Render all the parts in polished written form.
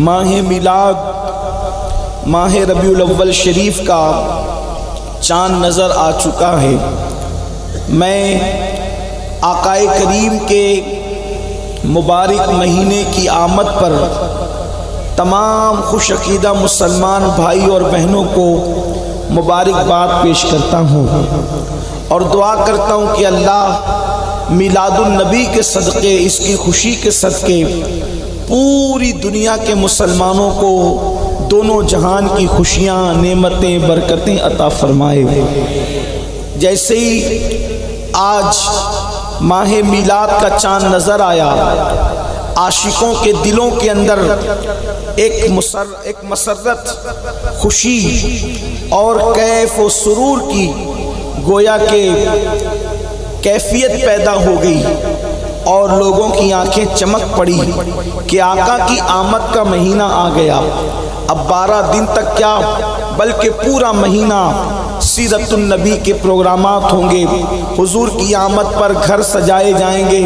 ماہ میلاد، ماہ ربیع الاول شریف کا چاند نظر آ چکا ہے۔ میں آقائے کریم کے مبارک مہینے کی آمد پر تمام خوش عقیدہ مسلمان بھائی اور بہنوں کو مبارکباد پیش کرتا ہوں اور دعا کرتا ہوں کہ اللہ میلاد النبی کے صدقے، اس کی خوشی کے صدقے پوری دنیا کے مسلمانوں کو دونوں جہان کی خوشیاں، نعمتیں، برکتیں عطا فرمائے۔ جیسے ہی آج ماہ میلاد کا چاند نظر آیا، عاشقوں کے دلوں کے اندر ایک مسرت، خوشی اور کیف و سرور کی گویا کہ کیفیت پیدا ہو گئی اور لوگوں کی آنکھیں چمک پڑی کہ آقا کی آمد کا مہینہ آ گیا۔ اب 12 دن تک کیا بلکہ پورا مہینہ سیرت النبی کے پروگرامات ہوں گے، حضور کی آمد پر گھر سجائے جائیں گے،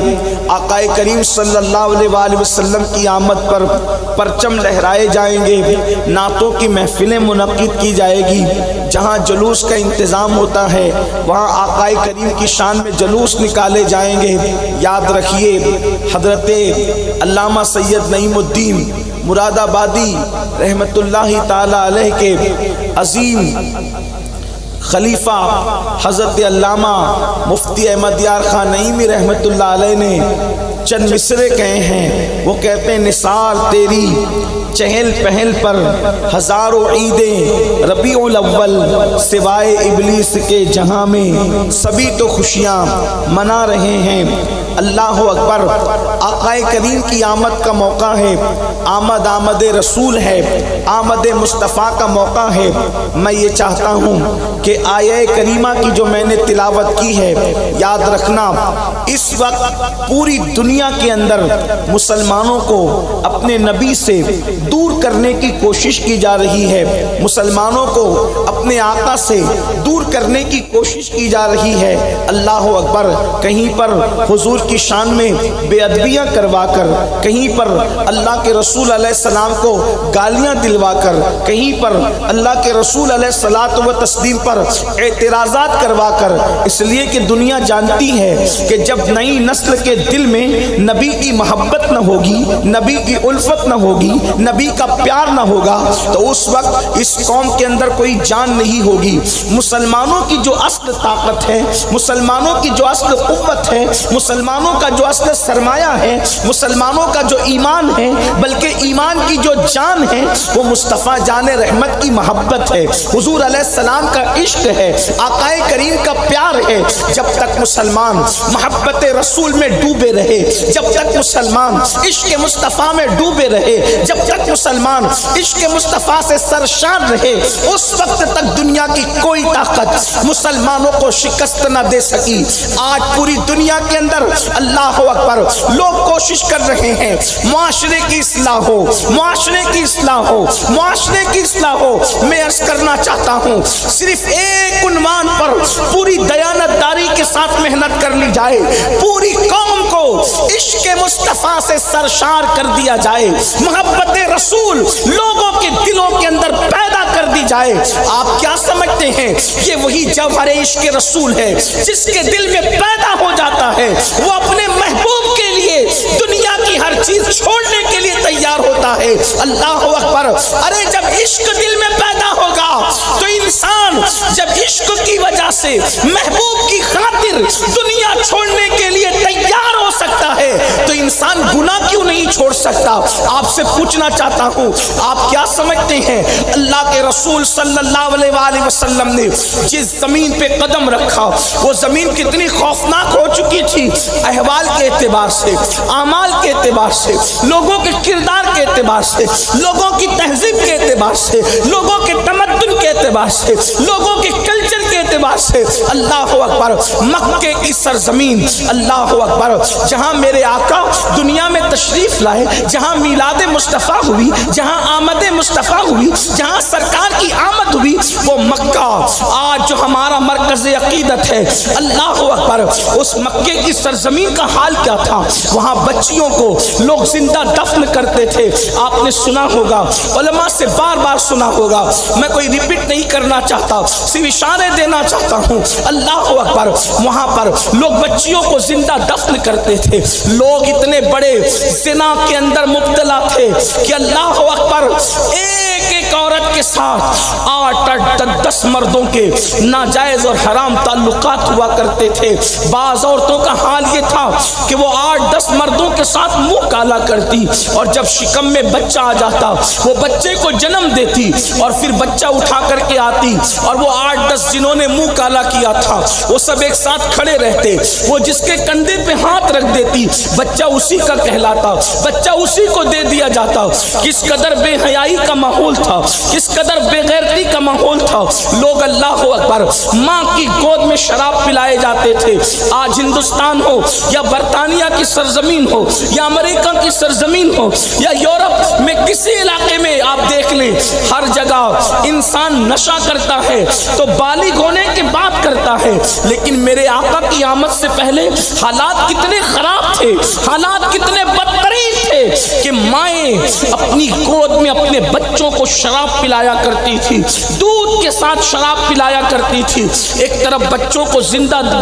آقا کریم صلی اللہ علیہ وآلہ وسلم کی آمد پر پرچم لہرائے جائیں گے، نعتوں کی محفلیں منعقد کی جائے گی، جہاں جلوس کا انتظام ہوتا ہے وہاں آقا کریم کی شان میں جلوس نکالے جائیں گے۔ یاد رکھیے حضرت علامہ سید نعیم الدین مراد آبادی رحمت اللہ تعالی علیہ کے عظیم خلیفہ حضرت علامہ مفتی احمد یار خان نعیمی رحمت اللہ علیہ نے چند مصرے کہے ہیں۔ وہ کہتے ہیں نثار تیری چہل پہل پر ہزاروں عیدیں، ربیع الاول سوائے ابلیس کے جہاں میں سبھی تو خوشیاں منا رہے ہیں۔ اللہ اکبر، آقا کریم کی آمد کا موقع ہے، آمد رسول ہے، آمد مصطفیٰ کا موقع ہے۔ میں یہ چاہتا ہوں کہ آیہ کریمہ کی جو میں نے تلاوت کی ہے، یاد رکھنا اس وقت پوری دنیا کے اندر مسلمانوں کو اپنے نبی سے دور کرنے کی کوشش کی جا رہی ہے، مسلمانوں کو اپنے آقا سے دور کرنے کی کوشش کی جا رہی ہے۔ اللہ اکبر، کہیں پر حضور کی شان میں بے ادبیاں کروا کر، کہیں پر اللہ کے رسول علیہ السلام کو گالیاں دلوا کر، کہیں پر اللہ کے رسول علیہ الصلوۃ و تسلیم پر اعتراضات کروا کر، اس لیے کہ دنیا جانتی ہے کہ جب نئی نسل کے دل میں نبی کی محبت نہ ہوگی، نبی کی الفت نہ ہوگی، نبی کا پیار نہ ہوگا، تو اس وقت اس قوم کے اندر کوئی جان نہیں ہوگی۔ مسلمانوں کی جو اصل طاقت ہے، مسلمانوں کی جو اصل قوت ہے، مسلمانوں کا جو اصل سرمایہ ہے، مسلمانوں کا جو ایمان ہے، بلکہ ایمان کی جو جان ہے، وہ مصطفیٰ جان رحمت کی محبت ہے، حضور علیہ السلام کا عشق ہے، آقا کریم کا پیار ہے۔ جب تک مسلمان محبت رسول میں ڈوبے رہے، جب تک مسلمان عشق مصطفیٰ میں ڈوبے رہے، جب تک مسلمان عشق مصطفیٰ سے سرشار رہے، اس وقت تک دنیا کی کوئی طاقت مسلمانوں کو شکست نہ دے سکی۔ آج پوری دنیا کے اندر اللہ اکبر لوگ کوشش کر رہے ہیں معاشرے کی اصلاح ہو، معاشرے کی اصلاح ہو، معاشرے کی اصلاح ہو۔ میں عرض کرنا چاہتا ہوں صرف ایک عنوان پر پوری دیانتداری کے ساتھ محنت کر لی جائے، پوری قوم کو عشق مصطفیٰ سے سرشار کر دیا جائے، محبت رسول لوگوں کے دلوں کے اندر پیدا کر دی جائے۔ آپ کیا سمجھتے ہیں یہ وہی جوہر عشق رسول ہے جس کے دل میں پیدا ہو جاتا ہے، وہ اپنے محبوب کے لیے دنیا کی ہر چیز چھوڑنے کے لیے تیار ہوتا ہے۔ اللہ اکبر، ارے جب عشق دل میں پیدا ہوگا تو انسان جب عشق کی وجہ سے محبوب کی خاطر دنیا چھوڑنے کے لیے تیار ہو سکتا ہے تو انسان گناہ کیوں نہیں چھوڑ سکتا؟ آپ سے پوچھنا چاہتا ہوں، آپ کیا سمجھتے ہیں اللہ کے رسول صلی اللہ علیہ وآلہ وسلم نے جس زمین پہ قدم رکھا وہ زمین کتنی خوفناک ہو چکی تھی، احوال کے اعتبار سے، اعمال کے اعتبار سے، لوگوں کے کردار کے اعتبار سے، لوگوں کی تہذیب کے اعتبار سے، لوگوں کے تمدن کے اعتبار سے، لوگوں کے کلچر کے اعتبار سے۔ اللہ اکبر، مکے کی سرزمین، اللہ اکبر، جہاں میرے آقا دنیا میں تشریف لائے، جہاں میلاد مصطفیٰ ہوئی، جہاں آمد مصطفیٰ ہوئی، جہاں سرکار کی آمد ہوئی، وہ مکہ آج جو ہمارا مرکز عقیدت ہے، اللہ اکبر، اس مکے کی سرزمین کا حال کیا تھا؟ وہاں بچیوں کو لوگ زندہ دفن کرتے تھے۔ آپ نے سنا ہوگا، علماء سے بار بار سنا ہوگا، میں کوئی ریپیٹ نہیں کرنا چاہتا، صرف اشارے دینا چاہتا ہوں۔ اللہ اکبر، وہاں پر لوگ بچیوں کو زندہ دفن کرتے تھے۔ لوگ اتنے بڑے زنا کے اندر مبتلا تھے کہ اللہ اکبر، ایک ایک عورت کے ساتھ 8-10 مردوں کے ناجائز اور حرام تعلقات ہوا کرتے تھے۔ بعض عورتوں کا حال یہ تھا کہ وہ 8-10 مردوں کے ساتھ منہ کالا کرتی، اور جب شکم میں بچہ آ جاتا وہ بچے کو جنم دیتی، اور پھر بچہ اٹھا کر کے آتی، اور وہ 8-10 جنہوں نے منہ کالا کیا تھا وہ سب ایک ساتھ کھڑے رہتے، وہ جس کے کندھے پہ ہاتھ رکھ دیتی بچہ اسی کا کہلاتا، بچہ اسی کو دے دیا جاتا۔ کس قدر بے حیائی کا ماحول تھا، کس قدر بے غیرتی کا ماحول تھا۔ لوگ اللہ اکبر ماں کی گود میں شراب پلائے جاتے تھے۔ آج ہندوستان ہو یا برطانیہ کی سرزمین ہو یا امریکہ کی سرزمین ہو یا یورپ میں کسی علاقے میں آپ دیکھ لیں، ہر جگہ انسان نشہ کرتا ہے تو بالغ ہونے کے بعد کرتا ہے، لیکن میرے آقا کی آمد سے پہلے حالات کتنے خراب تھے، حالات کتنے بدترین تھے کہ مائیں اپنی گود میں اپنے بچوں کو شراب پلایا کرتی تھی، دودھ کے ساتھ شراب پلایا کرتی تھی۔ ایک طرف بچوں کو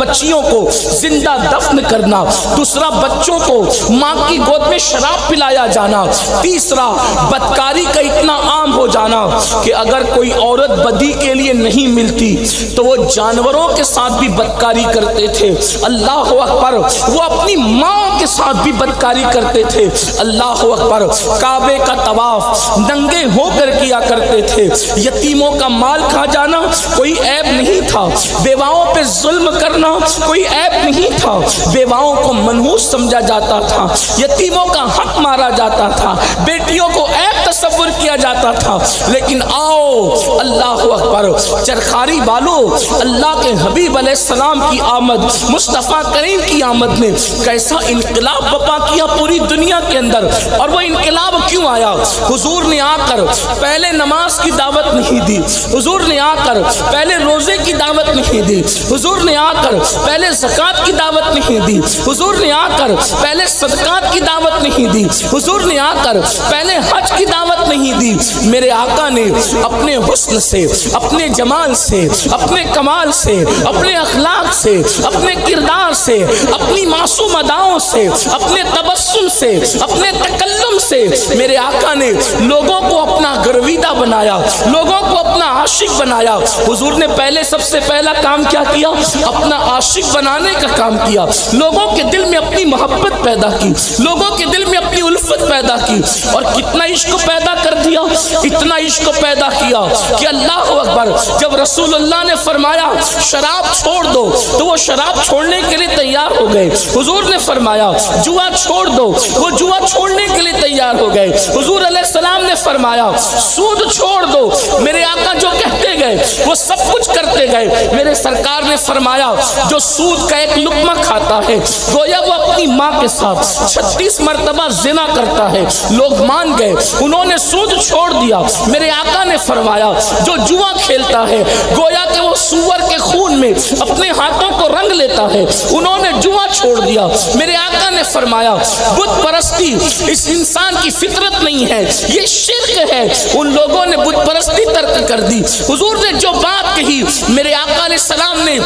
بچیوں کو زندہ دفن کرنا، دوسرا بچوں کو ماں کی گود میں شراب پلایا جانا، تیسرا بدکاری کا اتنا عام ہو جانا کہ اگر کوئی عورت بدی کے لیے نہیں ملتی تو وہ جانوروں کے ساتھ بھی بدکاری کرتے تھے۔ اللہ اکبر، وہ اپنی ماں کے ساتھ بھی بدکاری کرتے تھے۔ اللہ اکبر، کعبے کا طواف ننگے ہو کر کیا کرتے تھے۔ یتیموں کا مال کھا جانا کوئی عیب نہیں تھا، بیواؤں پہ ظلم کرنا کوئی عیب نہیں تھا، بیواؤں کو منحوس سمجھا جاتا تھا، یتیموں کا حق مارا جاتا تھا، بیٹیوں کو عیب تصور کیا جاتا تھا۔ لیکن آؤ اللہ اکبر، چرخاری والو، اللہ کے حبیب علیہ السلام کی آمد، مصطفیٰ کریم کی آمد نے کیسا انقلاب برپا کیا پوری دنیا کے اندر۔ اور وہ انقلاب کیوں آیا؟ حضور نے آ کر پہلے نماز کی دعوت نہیں دی، حضور نے آ کر پہلے روزے کی دعوت نہیں دی، حضور نے آ کر پہلے زکوٰۃ کی دعوت نہیں دی، حضور نے آ کر پہلے صدقات کی دعوت نہیں دی، حضور نے آ کر پہلے حج کی دعوت نہیں دی۔ میرے آقا نے اپنے حسن سے، اپنے جمال سے، اپنے کمال سے، اپنے اخلاق سے، اپنے کردار سے، اپنی معصوم اداؤں سے، اپنے تبسم سے، اپنے تکلم سے، میرے آقا نے لوگوں کو اپنا گرویدہ بنایا، لوگوں کو اپنا عاشق بنایا۔ حضور نے پہلے سب سے پہلا کام کیا کیا؟ اپنا عاشق بنانے کا کام کیا، لوگوں کے دل میں اپنی محبت پیدا کی، لوگوں کے دل میں اپنی الفت پیدا کی، اور کتنا عشق پیدا کر دیا، اتنا عشق پیدا کیا کہ اللہ اکبر، جب رسول اللہ نے فرمایا شراب چھوڑ دو تو وہ شراب چھوڑنے کے لیے تیار ہو گئے۔ حضور نے فرمایا جوا چھوڑ دو، وہ جوا چھوڑنے کے لیے تیار ہو گئے۔ حضور علیہ السلام نے فرمایا سود چھوڑ دو، میرے آقا جو کہتے گئے وہ سب کچھ کرتے گئے۔ میرے سرکار نے فرمایا جو سود کا ایک لقمہ کھاتا ہے گویا وہ اپنی ماں کے ساتھ 36 مرتبہ زنا کرتا ہے۔ لوگ مان گئے، انہوں نے سود چھوڑ دیا۔ میرے آقا نے فرمایا جو جوا کھیلتا ہے گویا کہ وہ سور کے خون میں اپنے ہاتھوں کو رنگ لیتا ہے، انہوں نے جوا چھوڑ دیا۔ میرے آقا نے فرمایا بت پرستی اس انسان کی فطرت نہیں ہے، یہ شرک ہے۔ ان لوگوں نے بت پرستی ترک کر دی۔ حضور نے جو بات کہی، میرے آقا علیہ السلام نے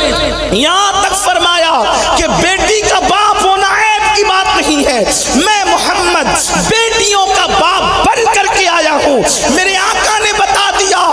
یہاں تک فرمایا کہ بیٹی کا باپ ہونا عیب کی بات نہیں ہے، میں محمد بیٹیوں کا باپ بن کر کے آیا ہوں۔ میرے آقا نے بتا دیا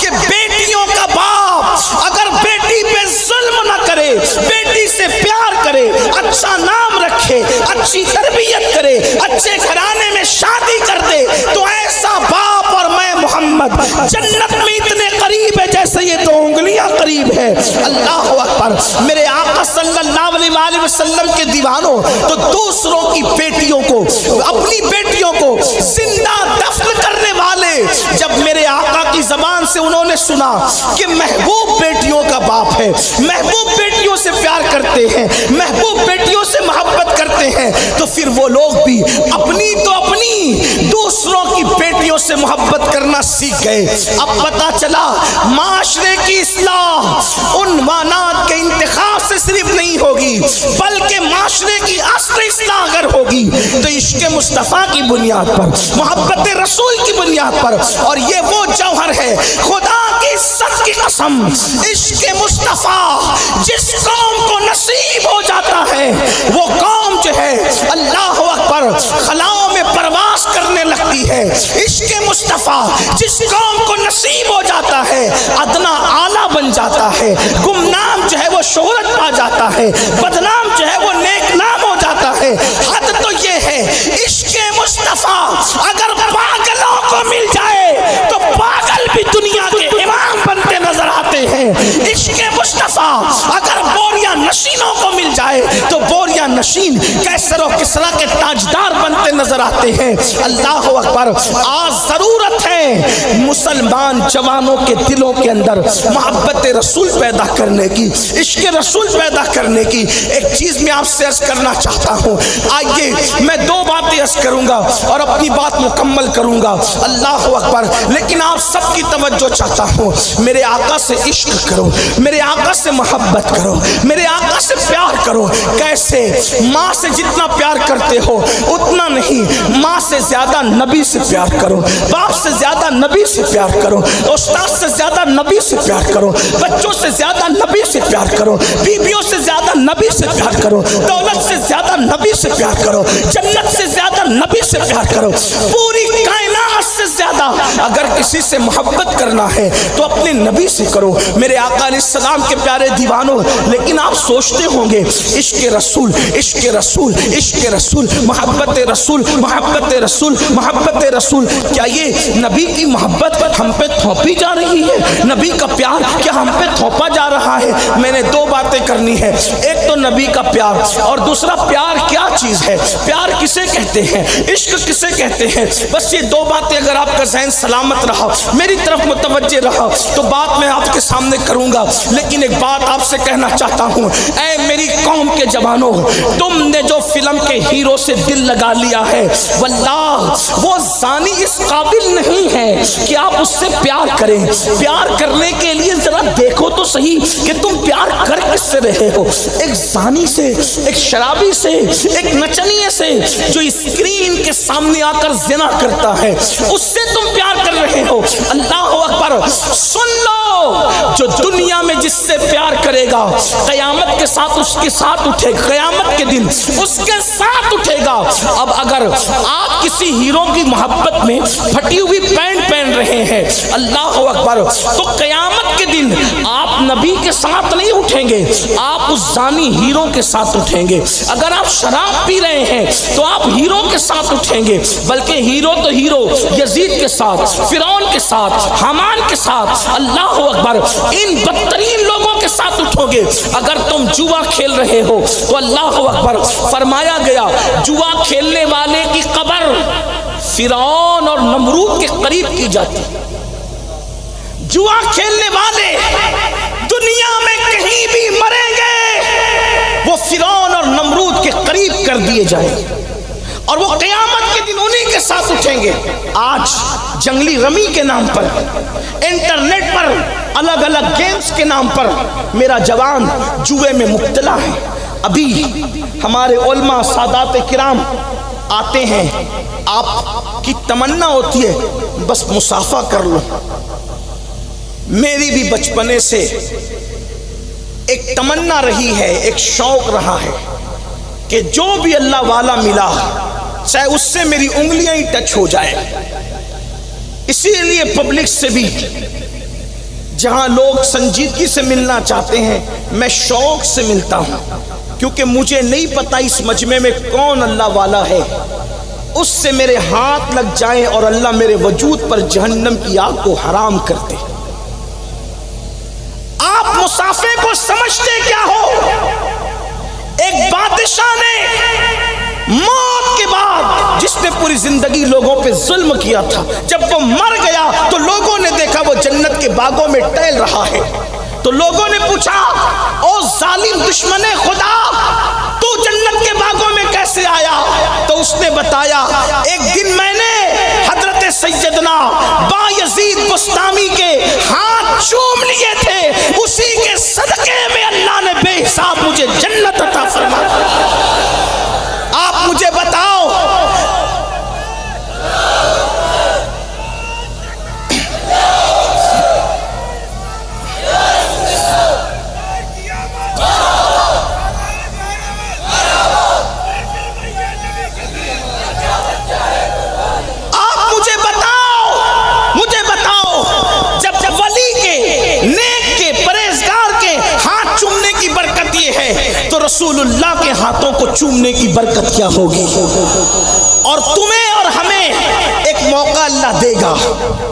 کہ بیٹیوں کا باپ اگر بیٹی پہ ظلم نہ کرے، بیٹی سے پیار کرے، اچھا نام رکھے، اچھی تربیت کرے، اچھے گھرانے میں شادی کر دے، تو ایسا باپ اور میں محمد جنت میں اتنے قریب ہے جیسے یہ 2 انگلیاں قریب ہے۔ اللہ اکبر، میرے آقا صلی اللہ علیہ وآلہ وسلم کے دیوانوں تو دوسروں کی بیٹیوں کو، اپنی بیٹیوں کو زندہ دفن کرنے والے جب میرے آقا کی زبان سے سے انہوں نے سنا کہ محبوب بیٹیوں کا باپ ہے، محبوب بیٹیوں سے پیار کرتے ہیں، محبوب بیٹیوں سے محبت کرتے ہیں، تو پھر وہ لوگ بھی اپنی تو اپنی دوسروں کی بیٹیوں سے محبت کرنا سیکھ گئے۔ اب پتا چلا معاشرے کی اصلاح عنوانات کے انتخاب سے صرف نہیں ہوگی، بلکہ معاشرے کی اصل اصلاح اگر ہوگی تو عشق مصطفیٰ کی بنیاد پر، محبت رسول کی بنیاد پر، اور یہ وہ جوہر ہے خدا کی عزت کی قسم، عشق مصطفیٰ جس قوم کو نصیب ہو جاتا ہے وہ قوم جو ہے اللہ اکبر خلاؤں میں پرواز کرنے لگتی ہے۔ عشق مصطفیٰ جس قوم کو نصیب ہو جاتا ہے ادنا اعلیٰ بن جاتا ہے، گمنام جو ہے وہ شہرت پا جاتا ہے، بدنام جو ہے وہ نیک نام ہو جاتا ہے۔ حد تو یہ ہے عشق مصطفیٰ اگر پاگلوں کو مل جائے تو پاگل بھی دنیا کے امام بنتے نظر آتے ہیں۔ عشق مصطفیٰ اگر بوریا نشینوں کو مل جائے تو بوریا نشین کیسر و کسرا کے تاجدار بنتے نظر آتے ہیں۔ اللہ اکبر، آج ضرورت ہے مسلمان جوانوں کے دلوں کے اندر محبت رسول پیدا کرنے کی، عشق رسول پیدا کرنے کی۔ ایک چیز میں آپ سے عرض کرنا چاہتا ہوں، آئیے میں دو باتیں عرض کروں گا اور اپنی بات مکمل کروں گا۔ اللہ اکبر، لیکن آپ سب کی توجہ چاہتا ہوں، میرے آقا سے عشق کرو، میرے آقا سے محبت کرو، میرے آقا سے پیار کرو۔ کیسے؟ ماں سے جتنا پیار کرتے ہو اتنا نہیں، ماں سے زیادہ نبی سے پیار کرو، باپ سے زیادہ نبی سے پیار کرو، استاد سے زیادہ نبی سے پیار کرو، بچوں سے زیادہ نبی سے پیار کرو، بیویوں سے زیادہ نبی سے پیار کرو، دولت سے زیادہ نبی سے پیار کرو، جنت سے زیادہ نبی سے پیار کرو، پوری کائنات سے زیادہ اگر کسی سے محبت کرنا ہے تو اپنے نبی سے کرو، میرے آقا علیہ السلام کے پیارے دیوانوں۔ لیکن آپ سوچتے ہوں گے عشق رسول، عشق رسول، عشق رسول، محبت رسول، محبت رسول، محبت رسول، کیا یہ نبی کی محبت ہم پہ تھوپی جا رہی ہے؟ نبی کا پیار کیا ہم پہ تھوپا جا رہا ہے؟ میں نے دو باتیں کرنی ہے، ایک تو نبی کا پیار اور دوسرا پیار کیا چیز ہے، پیار کسے کہتے ہیں، عشق کسے کہتے ہیں۔ بس یہ دو باتیں اگر آپ کا ذہن سلامت رہا، میری طرف متوجہ رہا تو بات میں آپ کے سامنے کروں گا۔ لیکن ایک بات آپ سے کہنا چاہتا ہوں، اے میری قوم کے جوانوں، تم نے جو فلم کے ہیرو سے دل لگا لیا ہے واللہ وہ زانی اس قابل نہیں ہے کہ آپ اس سے پیار کریں۔ پیار کرنے کے لیے ذرا دیکھو تو صحیح کہ تم پیار کر کس سے رہے ہو۔ ایک زانی سے، ایک شرابی سے، ایک نچنیے سے جو اسکرین کے سامنے آ کر زنا کرتا ہے، اس سے تم پیار کر رہے ہو۔ اللہ اکبر، سن لو، جو دنیا میں جس سے پیار کرے گا قیامت کے ساتھ اس کے ساتھ اٹھے گا، قیامت کے دن اس کے ساتھ اٹھے گا۔ اب اگر آپ کسی ہیرو کی محبت میں پھٹی ہوئی پینٹ پہن رہے ہیں، اللہ اکبر، تو قیامت کے دن آپ نبی کے ساتھ نہیں اٹھیں گے، آپ اس زانی ہیرو کے ساتھ اٹھیں گے۔ اگر آپ شراب پی رہے ہیں تو آپ ہیرو کے ساتھ اٹھیں گے، بلکہ ہیرو تو ہیرو یزید کے ساتھ، فرعون کے ساتھ، حامان کے ساتھ، اللہ اکبر، ان بدترین لوگوں کے ساتھ اٹھو گے۔ اگر تم جوا کھیل رہے ہو تو اللہ اکبر، فرمایا گیا جوا کھیلنے والے کی قبر فرعون اور نمرود کے قریب کی جاتی۔ جوا کھیلنے والے دنیا میں کہیں بھی مریں گے وہ فرعون اور نمرود کے قریب کر دیے جائیں اور وہ قیامت کے دن انہی کے ساتھ اٹھیں گے۔ آج جنگلی رمی کے نام پر، انٹرنیٹ پر، الگ الگ گیمز کے نام پر میرا جوان جوئے میں مبتلا ہے۔ ابھی ہمارے علماء سادات کرام آتے ہیں، آپ کی تمنا ہوتی ہے بس مسافہ کر لو۔ میری بھی بچپنے سے ایک تمنا رہی ہے، ایک شوق رہا ہے کہ جو بھی اللہ والا ملا چاہے اس سے میری انگلیاں ہی ٹچ ہو جائے۔ اسی لیے پبلک سے بھی جہاں لوگ سنجیدگی سے ملنا چاہتے ہیں میں شوق سے ملتا ہوں، کیونکہ مجھے نہیں پتا اس مجمع میں کون اللہ والا ہے، اس سے میرے ہاتھ لگ جائیں اور اللہ میرے وجود پر جہنم کی آگ کو حرام کر دے۔ آپ مسافے کو سمجھتے کیا ہو؟ ایک بادشاہ نے موت کے بعد جس نے پوری زندگی لوگوں پہ ظلم کیا تھا، جب وہ مر گیا تو لوگوں نے دیکھا وہ جنت کے باغوں میں ٹہل رہا ہے، تو لوگوں نے پوچھا او ظالم دشمن خدا، تو جنت کے باغوں میں کیسے آیا؟ تو اس نے بتایا ایک دن میں نے حضرت سیدنا بایزید بسطامی کے ہاتھ چوم لیے تھے، اسی کے صدقے میں اللہ نے بے حساب مجھے جنت عطا فرمائی۔ آپ مجھے بتاؤ رسول اللہ کے ہاتھوں کو چومنے کی برکت کیا ہوگی؟ اور تمہیں اور ہمیں ایک موقع اللہ دے گا،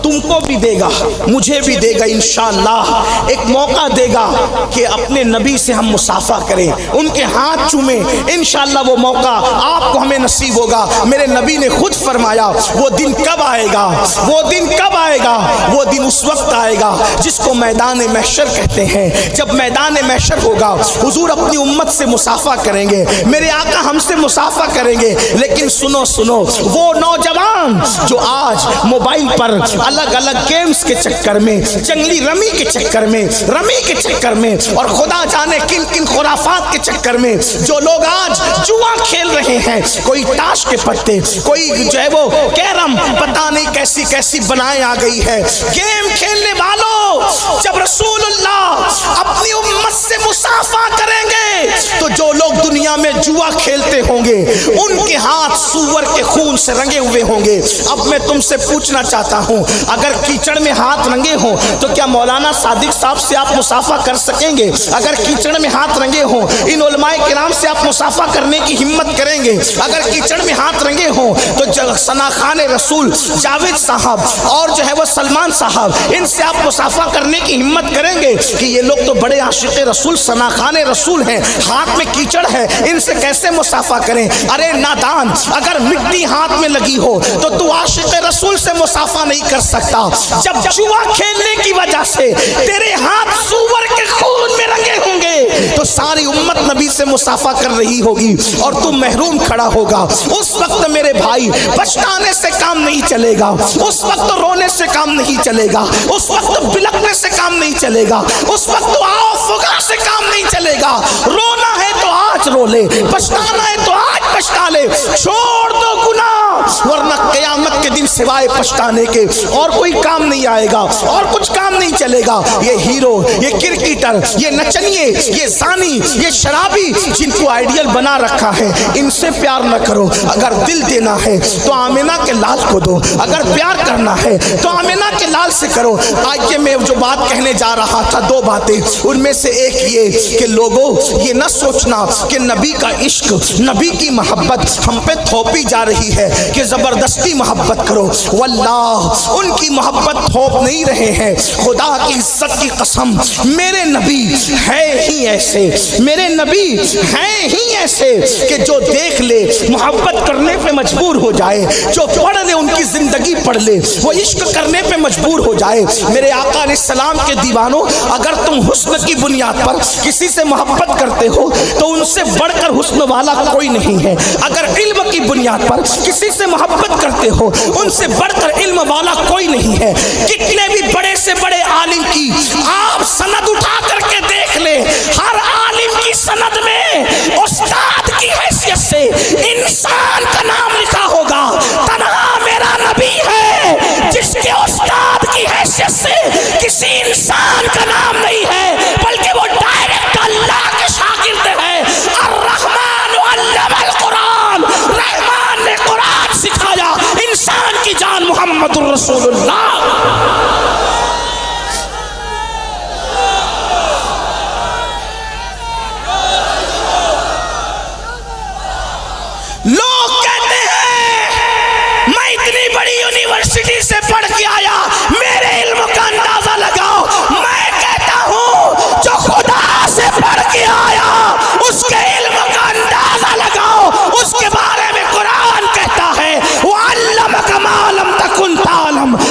تم کو بھی دے گا، مجھے بھی دے گا انشاءاللہ، ایک موقع دے گا کہ اپنے نبی سے ہم مصافحہ کریں، ان کے ہاتھ چومیں، انشاءاللہ وہ موقع آپ کو ہمیں نصیب ہوگا۔ میرے نبی نے خود فرمایا وہ دن کب آئے گا، وہ دن کب آئے گا؟ وہ دن اس وقت آئے گا جس کو میدان محشر کہتے ہیں۔ جب میدان محشر ہوگا حضور اپنی امت سے مصافحہ کریں گے، میرے آقا ہم سے مصافحہ کریں گے، لیکن سنو وہ نوجوان جو آج موبائل پر الگ الگ گیمز کے چکر میں، جنگلی رمی کے چکر میں اور خدا جانے کن کن خرافات کے چکر میں جو لوگ آج جوا کھیل رہے ہیں، کوئی تاش کے پتے، کوئی جو ہے وہ کیرم، پتہ نہیں کیسی کیسی بنائیں آ گئی ہے۔ گیم کھیلنے والوں، جب رسول اللہ اپنی امت سے مصافحہ کریں گے تو جو لوگ دنیا میں جوا کھیلتے ہوں گے ان کے ہاتھ سور کے خون سے رنگے ہوئے ہوں گے۔ اب میں تم سے پوچھنا چاہتا ہوں، اگر کیچڑ میں ہاتھ رنگے ہوں تو کیا مولانا صادق صاحب سے آپ مصافحہ کر سکیں گے؟ اگر کیچڑ میں ہاتھ رنگے ہوں ان علماء کرام سے آپ مصافحہ کرنے کی ہمت کریں گے؟ اگر کیچڑ میں ہاتھ رنگے ہوں تو ثنا خان رسول جاوید صاحب اور جو ہے وہ سلمان صاحب، ان سے آپ مصافحہ کرنے کی ہمت کریں گے کہ یہ لوگ تو بڑے عاشق رسول ثنا خان رسول ہیں، ہاتھ میں کیچڑ ہے، ان سے کیسے مصافحہ کریں؟ ارے نادان، اگر مٹی ہاتھ میں لگی ہو تو عاشق رسول سے مصافحہ نہیں کر سکتا۔ جب جوا کھیلنے کی وجہ سے تیرے ہاتھ سور کے خون میں رنگے ہوں گے تو ساری امت نبی سے مصافحہ کر رہی ہوگی اور تم محروم کھڑا ہوگا۔ اس وقت میرے بھائی پچھتانے سے کام نہیں چلے گا، اس وقت رونے سے کام نہیں چلے گا، اس وقت بلکنے سے کام نہیں چلے گا، اس وقت آؤ فغا سے کام نہیں چلے گا۔ رونا ہے تو آج رو لے، پچھتانا ہے تو آج پچھتا لے، چھوڑ دو گناہ، ورنہ قیامت کے دن سوائے پچھتانے کے اور کوئی کام نہیں آئے گا، اور کچھ کام نہیں چلے گا۔ یہ ہیرو، یہ کرکٹر، یہ نچنیے، یہ زانی، یہ شرابی جن کو آئیڈیل بنا رکھا ہے، ان سے پیار نہ کرو۔ اگر دل دینا ہے تو آمینہ کے لال کو دو، اگر پیار کرنا ہے تو آمینہ کے لال سے کرو۔ آج میں جو بات کہنے جا رہا تھا، دو باتیں، ان میں سے ایک یہ کہ لوگوں یہ نہ سوچنا کہ نبی کا عشق، نبی کی محبت ہم پہ تھوپی جا رہی ہے کہ زبردستی محبت کرو، واللہ ان کی محبت تھوپ نہیں رہے ہیں۔ خدا کی عزت کی قسم، میرے نبی ہے ہی ایسے، میرے نبی ہیں ہی ایسے کہ جو دیکھ لے محبت کرنے پہ مجبور ہو جائے، جو پڑھ لے ان کی زندگی پڑھ لے وہ عشق کرنے پہ مجبور ہو جائے۔ میرے آقا علیہ السلام کے دیوانوں، اگر تم حسن کی بنیاد پر کسی سے محبت کرتے ہو تو ان سے بڑھ کر حسن والا کوئی نہیں ہے۔ اگر علم کی بنیاد پر کسی سے محبت کرتے ہو ان سے بڑھ کر علم والا کوئی نہیں ہے۔ کتنے بھی بڑے سے بڑے عالم کی آپ سند اٹھا کر کے دیکھ لیں، ہر عالم کی سند میں استاد کی حیثیت سے انسان کا نام لکھا ہوگا۔ تنہا میرا نبی ہے جس کے استاد کی حیثیت سے کسی انسان کا نام نہیں ہے، بلکہ وہ ڈائریکٹ اللہ کے شاگرد ہے۔ الرحمن علم القرآن، رحمان نے قرآن سکھایا، انسان کی جان محمد الرسول اللہ۔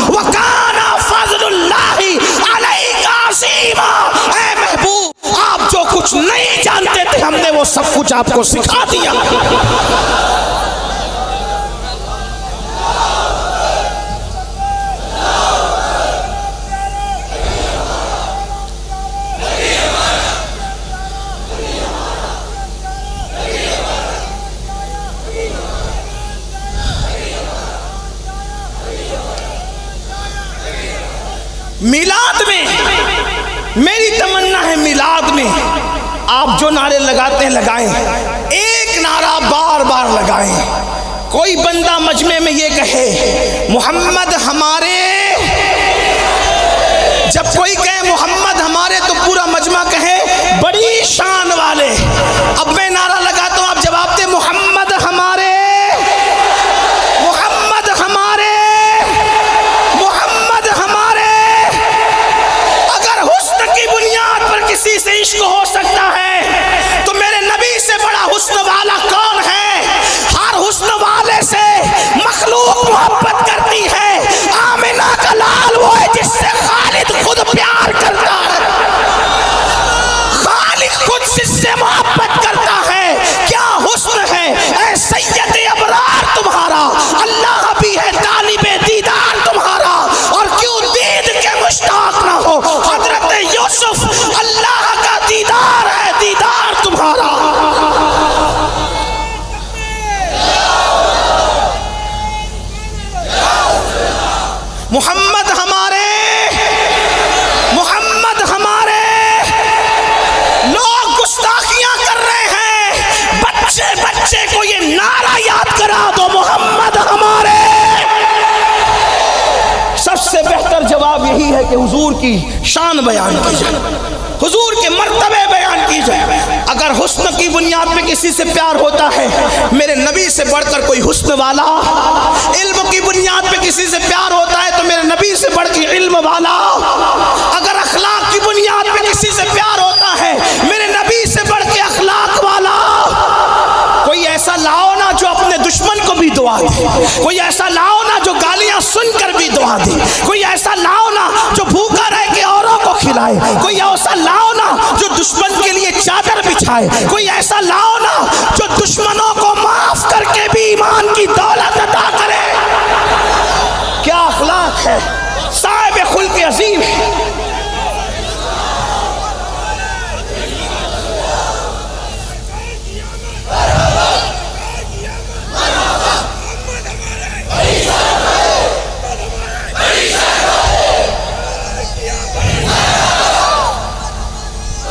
وَكَانَ فَضْلُ اللَّهِ عَلَيْكَ عَظِيمًا، اے محبوب آپ جو کچھ نہیں جانتے تھے ہم نے وہ سب کچھ آپ کو سکھا دیا۔ میلاد میں میری تمنا ہے، میلاد میں آپ جو نعرے لگاتے ہیں لگائیں، ایک نعرہ بار بار لگائیں۔ کوئی بندہ مجمع میں یہ کہے محمد ہمارے، جب کوئی کہے محمد ہمارے تو پورا مجمع کہے بڑی شان والے۔ اب میں نعرہ لگاتا ہوں، آپ جواب دیں محمد ہمارے، محمد ہمارے، محمد ہمارے۔ اگر حسن کی بنیاد پر کسی سے عشق ہو سکتا ہے تو میرے نبی سے بڑا حسن والا کون ہے؟ ہر حسن والے سے مخلوق محبت کرتی ہے۔ آمنہ کا لال وہ ہے جس سے خالد خود پیار کرتا ہے، خالد خود جس سے محبت کرتا ہے۔ کیا حسن ہے اے سید ابرار تمہارا، اللہ بھی ہے طالب دیدار تمہارا، اور کیوں دید کے مشتاق نہ ہو؟ حضرت یوسف اللہ کا دیدار ہے، دیدار تمہارا۔ محمد ہمارے، محمد ہمارے۔ لوگ گستاخیاں کر رہے ہیں، بچے بچے کو یہ نعرہ یاد کرا دو محمد ہمارے۔ سب سے بہتر جواب یہی ہے کہ حضور کی شان بیان کی جائے، حضور کے مرتبے بیان کی جائے۔ اگر حسن کی بنیاد پہ کسی سے پیار ہوتا ہے، میرے نبی سے بڑھ کر کوئی حسن والا، علم کی بنیاد پہ کسی سے پیار ہوتا ہے تو میرے نبی سے بڑھ کے علم والا، اگر اخلاق کی بنیاد پہ کسی سے پیار ہوتا ہے میرے نبی سے بڑھ کے اخلاق والا۔ کوئی ایسا لاؤ نا جو اپنے دشمن کو بھی دعا دے، کوئی ایسا لاؤ نا جو گالیاں سن کر بھی دعا دے، کوئی ایسا لاؤ نا جو بھوکا رہ کے اوروں کو کھلائے، کوئی ایسا لاؤ نا جو دشمن کے لیے چادر بچھائے، کوئی ایسا لاؤ نا جو دشمنوں کو معاف کر کے بھی ایمان کی دولت عطا کرے۔ کیا اخلاق ہے، صاحب خلق عظیم ہے۔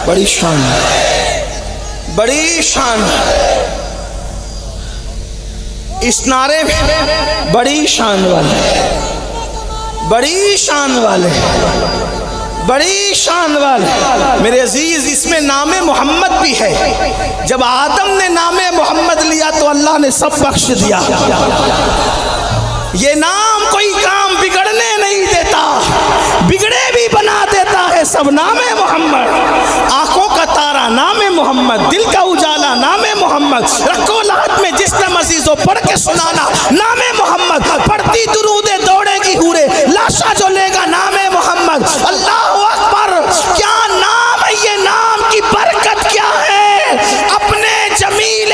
بڑی شان، بڑی شان، اس نعرے میں بڑی شان والے، بڑی شان والے، بڑی شان والے۔ میرے عزیز اس میں نام محمد بھی ہے۔ جب آدم نے نام محمد لیا تو اللہ نے سب بخش دیا۔ یہ نام کوئی کام بگڑنے نہیں دیتا، بگڑے بھی بنا دیتا ہے سب۔ نام محمد، آنکھوں کا تارا نام محمد، دل کا اجالا نام محمد، رکھو لحد میں جس نے عزیزو پڑھ کے سنانا نام محمد، پڑھتی درود دوڑے گی حورے لاشا جو لے گا نام محمد۔ اللہ اکبر، کیا نام ہے یہ، نام کی برکت کیا ہے۔ اپنے جمیل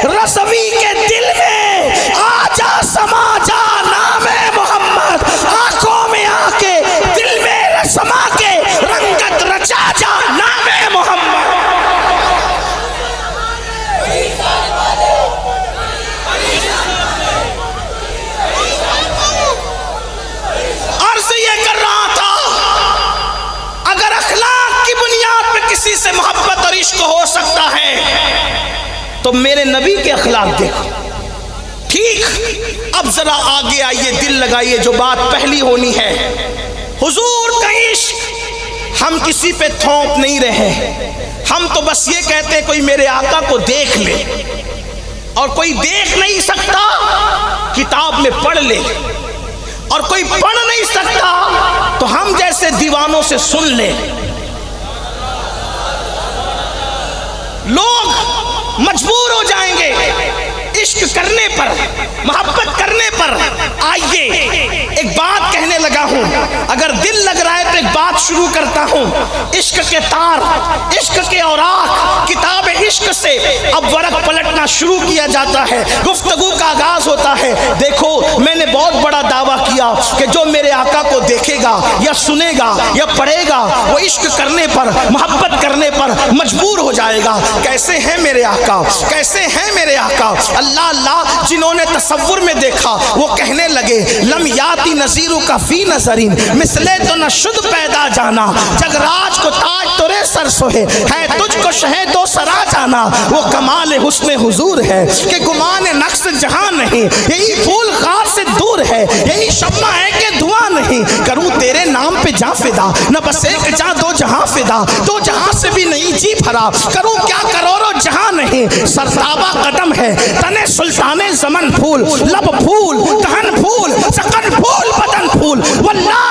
رضوی کے دل میں آجا سما جا نام محمد، آنکھوں میں آ کے دل میں سما کے رنگت رچا جا نام محمد۔ عرض یہ کر رہا تھا، اگر اخلاق کی بنیاد پہ کسی سے محبت اور عشق ہو سکتا ہے تو میرے نبی کے اخلاق دیکھو۔ ٹھیک، اب ذرا آگے آئیے، دل لگائیے، جو بات پہلی ہونی ہے، حضور کا عشق ہم کسی پہ تھوپ نہیں رہے۔ ہم تو بس یہ کہتے ہیں کوئی میرے آقا کو دیکھ لے، اور کوئی دیکھ نہیں سکتا کتاب میں پڑھ لے، اور کوئی پڑھ نہیں سکتا تو ہم جیسے دیوانوں سے سن لے۔ لوگ مجبور ہو جائیں گے عشق کرنے پر، محبت کرنے پر آئیے ایک بات کہنے لگا ہوں، اگر دل لگ رہا ہے تو ایک بات شروع کرتا ہوں۔ عشق کے تار، عشق کے اوراق، کتاب عشق سے اب ورق پلٹنا شروع کیا جاتا ہے، گفتگو کا آغاز ہوتا ہے۔ دیکھو میں نے بہت بڑا دعویٰ کیا کہ جو میرے آقا کو دیکھے گا یا سنے گا یا پڑھے گا وہ عشق کرنے پر، محبت کرنے پر مجبور ہو جائے گا۔ کیسے ہیں میرے آقا، کیسے ہیں میرے آقا؟ اللہ اللہ، جنہوں نے تصور میں دیکھا وہ کہنے لگے لم یاتی نظیرو کا فی نظرین مثلے تو نہ شد پیدا جانا، جگ راج کو تاج ترے سر سوہے ہے تجھ کو شہد و سرا جانا۔ وہ کمال حسن حضور ہے کہ گمان نقص جہاں نہیں، یہی پھول خار سے دور ہے، یہی شمع ہے کہ دھواں نہیں۔ کروں تیرے نام پہ جاں فدا، نہ بس ایک جاں دو جہاں فدا، دو جہاں سے بھی نہیں جی بھرا، کروں کیا کروڑوں جہاں نہیں۔ سرتابہ قدم ہے تنے سلطان زمن پھول، لب پھول دہن پھول سکن پھول بدن پھول، واللہ